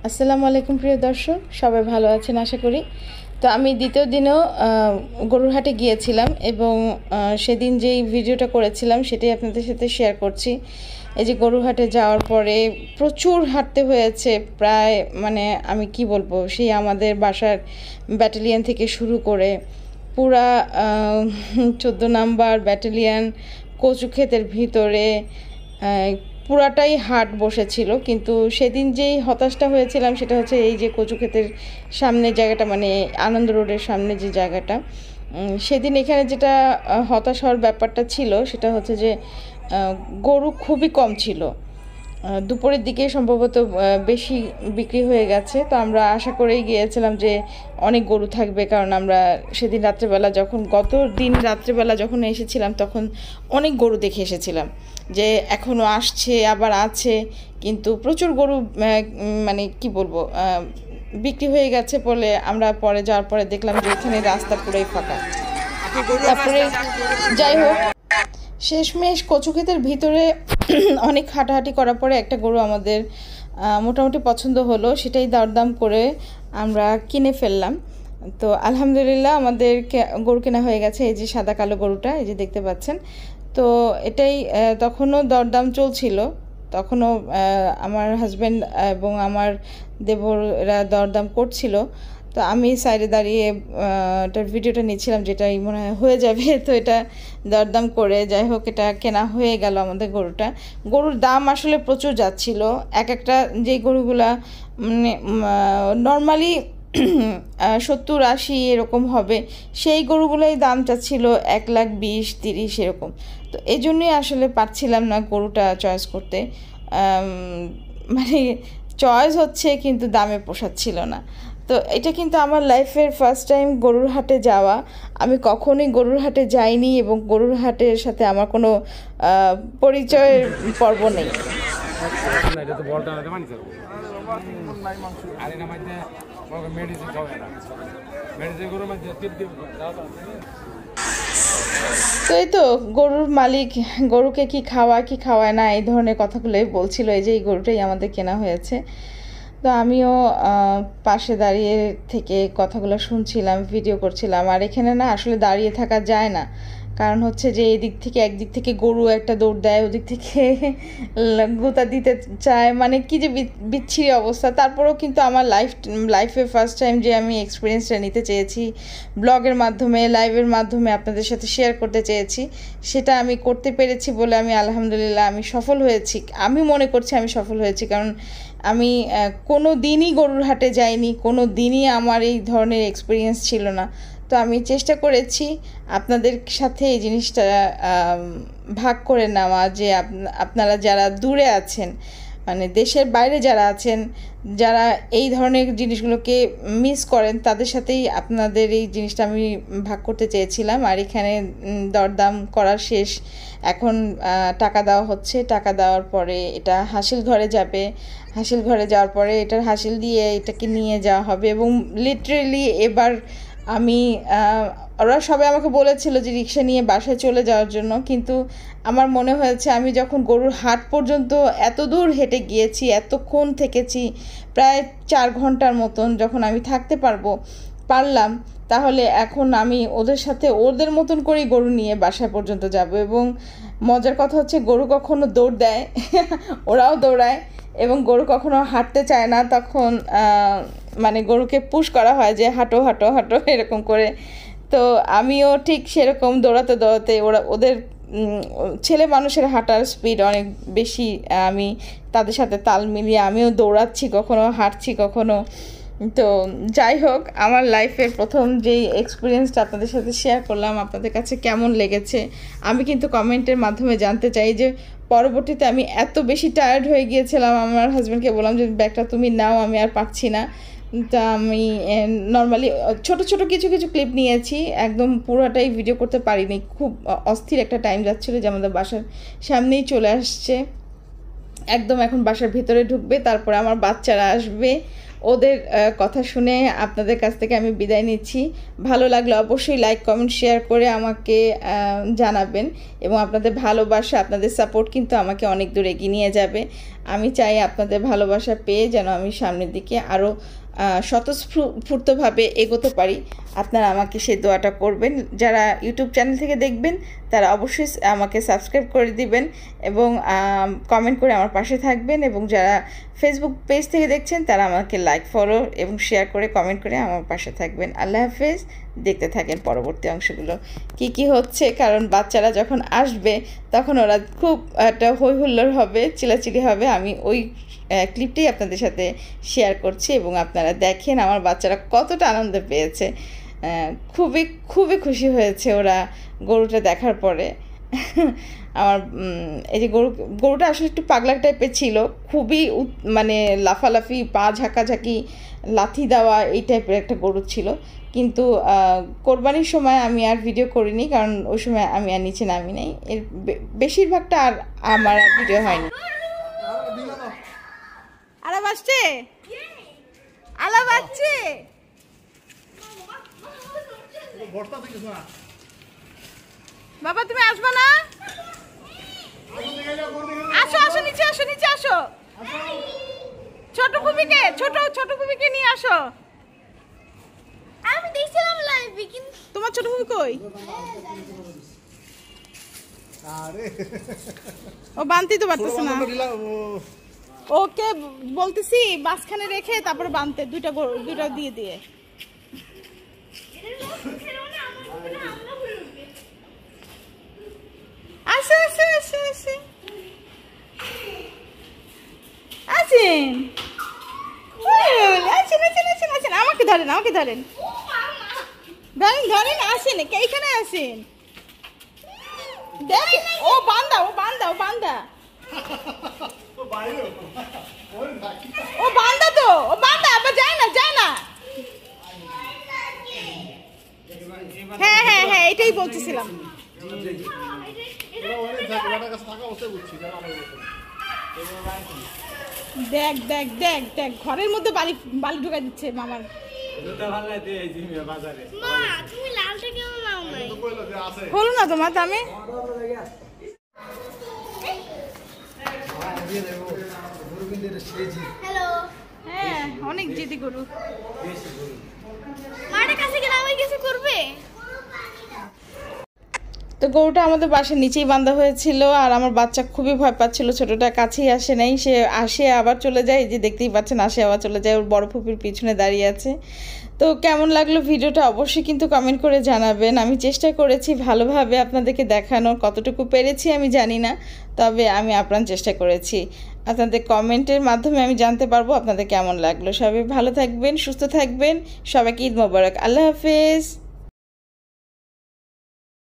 আসসালামু আলাইকুম প্রিয় দর্শক, সবাই ভালো আছেন আশা করি। তো আমি দ্বিতীয় দিনও গরুর হাটে গিয়েছিলাম এবং সেদিন যেই ভিডিওটা করেছিলাম সেটাই আপনাদের সাথে শেয়ার করছি। এই যে গরুর হাটে যাওয়ার পরে প্রচুর হাঁটতে হয়েছে, প্রায় মানে আমি কি বলবো, সেই আমাদের বাসার ব্যাটালিয়ন থেকে শুরু করে পুরা 14 নাম্বার ব্যাটালিয়ন কচু ক্ষেতের ভিতরে পুরাটাই হাট বসেছিল। কিন্তু সেদিন যেই হতাশটা হয়েছিলাম সেটা হচ্ছে এই যে কচু ক্ষেতের সামনের জায়গাটা, মানে আনন্দ রোডের সামনে যে জায়গাটা, সেদিন এখানে যেটা হতাশ হওয়ার ব্যাপারটা ছিল সেটা হচ্ছে যে গরু খুবই কম ছিল। দুপুরের দিকে সম্ভবত বেশি বিক্রি হয়ে গেছে। তো আমরা আশা করেই গিয়েছিলাম যে অনেক গরু থাকবে, কারণ আমরা সেদিন রাত্রেবেলা গত দিন রাত্রেবেলা যখন এসেছিলাম তখন অনেক গরু দেখে এসেছিলাম, যে এখনও আসছে আবার আছে, কিন্তু প্রচুর গরু মানে কি বলবো বিক্রি হয়ে গেছে বলে আমরা পরে যাওয়ার পরে দেখলাম যে এখানে রাস্তা পুরোই ফাঁকা। তারপরে যাই হোক, শেষমেশ কচু ক্ষেতের ভিতরে অনেক হাঁটাহাঁটি করার পরে একটা গরু আমাদের মোটামুটি পছন্দ হলো, সেটাই দরদাম করে আমরা কিনে ফেললাম। তো আলহামদুলিল্লাহ আমাদের গরু কেনা হয়ে গেছে। এই যে সাদা কালো গরুটা, এই যে দেখতে পাচ্ছেন। তো এটাই তখনও দরদাম চলছিল, তখনও আমার হাজব্যান্ড এবং আমার দেবররা দরদাম করছিল। তো আমি সাইডে দাঁড়িয়ে এটার ভিডিওটা নিচ্ছিলাম, যেটাই মনে হয়ে যাবে। তো এটা দরদাম করে যাই হোক এটা কেনা হয়ে গেল আমাদের গরুটা। গরুর দাম আসলে প্রচুর যাচ্ছিল। একটা যে গরুগুলা মানে নর্মালি 70-80 এরকম হবে, সেই গরুগুলোই দাম চাচ্ছিল 1,20,30 এরকম। তো এই জন্যই আসলে পারছিলাম না গরুটা চয়েস করতে। মানে চয়েস হচ্ছে কিন্তু দামে পোষাচ্ছিল না। তো এটা কিন্তু আমার লাইফের ফার্স্ট টাইম গরুর হাটে যাওয়া। আমি কখনোই গরুর হাটে যাইনি এবং গরুর হাটের সাথে আমার কোনো পরিচয়ের পর্ব নেই। তো এই তো গরুর মালিক গরুকে কি খাওয়ায় না এই ধরনের কথাগুলোই বলছিল। এই যে এই গরুটাই আমাদের কেনা হয়েছে। তো আমিও পাশে দাঁড়িয়ে থেকে কথাগুলো শুনছিলাম, ভিডিও করছিলাম। আর এখানে না আসলে দাঁড়িয়ে থাকা যায় না, কারণ হচ্ছে যে একদিক থেকে গরু একটা দৌড় দেয়, ওদিক থেকে গোতা দিতে চায়, মানে কি যে বিচ্ছিরি অবস্থা। তারপরেও কিন্তু আমার লাইফে ফার্স্ট টাইম যে আমি এক্সপিরিয়েন্সটা নিতে চেয়েছি, ব্লগের মাধ্যমে লাইভের মাধ্যমে আপনাদের সাথে শেয়ার করতে চেয়েছি, সেটা আমি করতে পেরেছি বলে আমি আলহামদুলিল্লাহ আমি সফল হয়েছি। আমি মনে করছি আমি সফল হয়েছি, কারণ আমি কোনো দিনই গরুর হাটে যাইনি, কোনো দিনই আমার এই ধরনের এক্সপিরিয়েন্স ছিল না। তো আমি চেষ্টা করেছি আপনাদের সাথে এই জিনিসটা ভাগ করে নেওয়া, যে আপনারা যারা দূরে আছেন, মানে দেশের বাইরে যারা আছেন, যারা এই ধরনের জিনিসগুলোকে মিস করেন, তাদের সাথেই আপনাদের এই জিনিসটা আমি ভাগ করতে চেয়েছিলাম। আর এখানে দরদাম করা শেষ, এখন টাকা দেওয়া হচ্ছে। টাকা দেওয়ার পরে এটা হাসিল ঘরে যাবে, হাসিল ঘরে যাওয়ার পরে এটার হাসিল দিয়ে এটাকে নিয়ে যাওয়া হবে। এবং লিটারেলি এবার আমি ওরা সবাই আমাকে বলেছিল যে রিক্সা নিয়ে বাসায় চলে যাওয়ার জন্য, কিন্তু আমার মনে হয়েছে আমি যখন গরুর হাট পর্যন্ত এত দূর হেঁটে গিয়েছি, এতক্ষণ থেকেছি, প্রায় 4 ঘন্টার মতন, যখন আমি থাকতে পারলাম, তাহলে এখন আমি ওদের সাথে ওদের মতন করেই গরু নিয়ে বাসায় পর্যন্ত যাব। এবং মজার কথা হচ্ছে গরু কখনো দৌড় দেয় ওরাও দৌড়ায়, এবং গরু কখনো হাঁটতে চায় না, তখন মানে গরুকে পুশ করা হয় যে হাঁটো হাঁটো হাঁটো এরকম করে। তো আমিও ঠিক সেরকম দৌড়াতে দৌড়াতে ওদের ছেলে মানুষের হাঁটার স্পিড অনেক বেশি, আমি তাদের সাথে তাল মিলিয়ে আমিও দৌড়াচ্ছি, কখনো হাঁটছি কখনো। তো যাই হোক, আমার লাইফের প্রথম যেই এক্সপিরিয়েন্সটা আপনাদের সাথে শেয়ার করলাম, আপনাদের কাছে কেমন লেগেছে আমি কিন্তু কমেন্টের মাধ্যমে জানতে চাই। যে পরবর্তীতে আমি এত বেশি টায়ার্ড হয়ে গিয়েছিলাম, আমার হাজব্যান্ডকে বললাম যে ব্যাগটা তুমি নাও, আমি আর পারছি না। তা আমি নর্মালি ছোট ছোট কিছু কিছু ক্লিপ নিয়েছি, একদম পুরোটাই ভিডিও করতে পারিনি। খুব অস্থির একটা টাইম যাচ্ছিলো, যে আমাদের বাসার সামনেই চলে আসছে, একদম এখন বাসার ভিতরে ঢুকবে, তারপরে আমার বাচ্চারা আসবে, ওদের কথা শুনে আপনাদের কাছ থেকে আমি বিদায় নিচ্ছি। ভালো লাগলে অবশ্যই লাইক কমেন্ট শেয়ার করে আমাকে জানাবেন, এবং আপনাদের ভালোবাসা আপনাদের সাপোর্ট কিন্তু আমাকে অনেক দূর এগিয়ে নিয়ে যাবে। আমি চাই আপনাদের ভালোবাসা পেয়ে যেন আমি সামনের দিকে আরও স্বতঃস্ফূর্তভাবে এগোতে পারি। আপনারা আমাকে সেই দোয়াটা করবেন। যারা ইউটিউব চ্যানেল থেকে দেখবেন তারা অবশ্যই আমাকে সাবস্ক্রাইব করে দিবেন এবং কমেন্ট করে আমার পাশে থাকবেন, এবং যারা ফেসবুক পেজ থেকে দেখছেন তারা আমাকে লাইক ফলো এবং শেয়ার করে কমেন্ট করে আমার পাশে থাকবেন। আল্লাহ হাফেজ। দেখতে থাকেন পরবর্তী অংশগুলো কি হচ্ছে, কারণ বাচ্চারা যখন আসবে তখন ওরা খুব একটা হই হুল্লোড় হবে, চিলাচিলি হবে। আমি ওই ক্লিপটাই আপনাদের সাথে শেয়ার করছি, এবং আপনারা দেখেন আমার বাচ্চারা কতটা আনন্দ পেয়েছে। খুবই খুবই খুশি হয়েছে ওরা গরুটা দেখার পরে। আমার এই যে গরুটা আসলে একটু পাগলা টাইপের ছিল, খুবই মানে লাফালাফি, পা ঝাঁকাঝাঁকি, লাথি দেওয়া এই টাইপের একটা গরু ছিল। কিন্তু কোরবানির সময় আমি আর ভিডিও করিনি, কারণ ওই সময় আমি আর নিচে নামি নাই। এর বেশিরভাগটা আর আমার ভিডিও হয়নি। আলা বাসছে, আলা বাসছে। বাবা তুমি আসবে না? আসো আসো, নিচে আসো, নিচে আসো। ছোট খুবিকে নিয়ে আসো। আমি দেখছিলাম লাইভে, কিন্তু তোমার ছোট খুবি কই? আরে ও বানতেই তো পারতেছে না। ওকে বলতেছি বাসখানে রেখে তারপরে বানতে, দুইটা দিয়ে দিয়ে। আসে আসে আসে আসে আসেন, আসেন, আমাকে ধরেন, ধরেন, আসেন, এইখানে আসেন। দেখ ও বান্দা, ও বান্দা তো, ও বান্দা আবার যায় না। হ্যাঁ এটাই বলতেছিলাম। দেখ ঘরের মধ্যে বালি ঢুকাই দিচ্ছে মামার। হলো না তোমার দামে? হ্যাঁ অনেক জেদি গরু। তো গরুটা আমাদের বাসার নিচেই বাঁধা হয়েছিল, আর আমার বাচ্চা খুবই ভয় পাচ্ছিল। ছোটটা কাছেই আসে নাই, সে আসে আবার চলে যায়। যে দেখতেই পাচ্ছেন আসে আবার চলে যায়, ওর বড় ফুপির পিছনে দাঁড়িয়ে আছে। তো কেমন লাগলো ভিডিওটা অবশ্যই কিন্তু কমেন্ট করে জানাবেন। আমি চেষ্টা করেছি ভালোভাবে আপনাদেরকে দেখানোর, কতটুকু পেরেছি আমি জানি না, তবে আমি আপ্রাণ চেষ্টা করেছি। আপনাদের কমেন্টের মাধ্যমে আমি জানতে পারবো আপনাদের কেমন লাগলো। সবাই ভালো থাকবেন, সুস্থ থাকবেন। সবাইকে ঈদ মোবারক। আল্লাহ হাফেজ।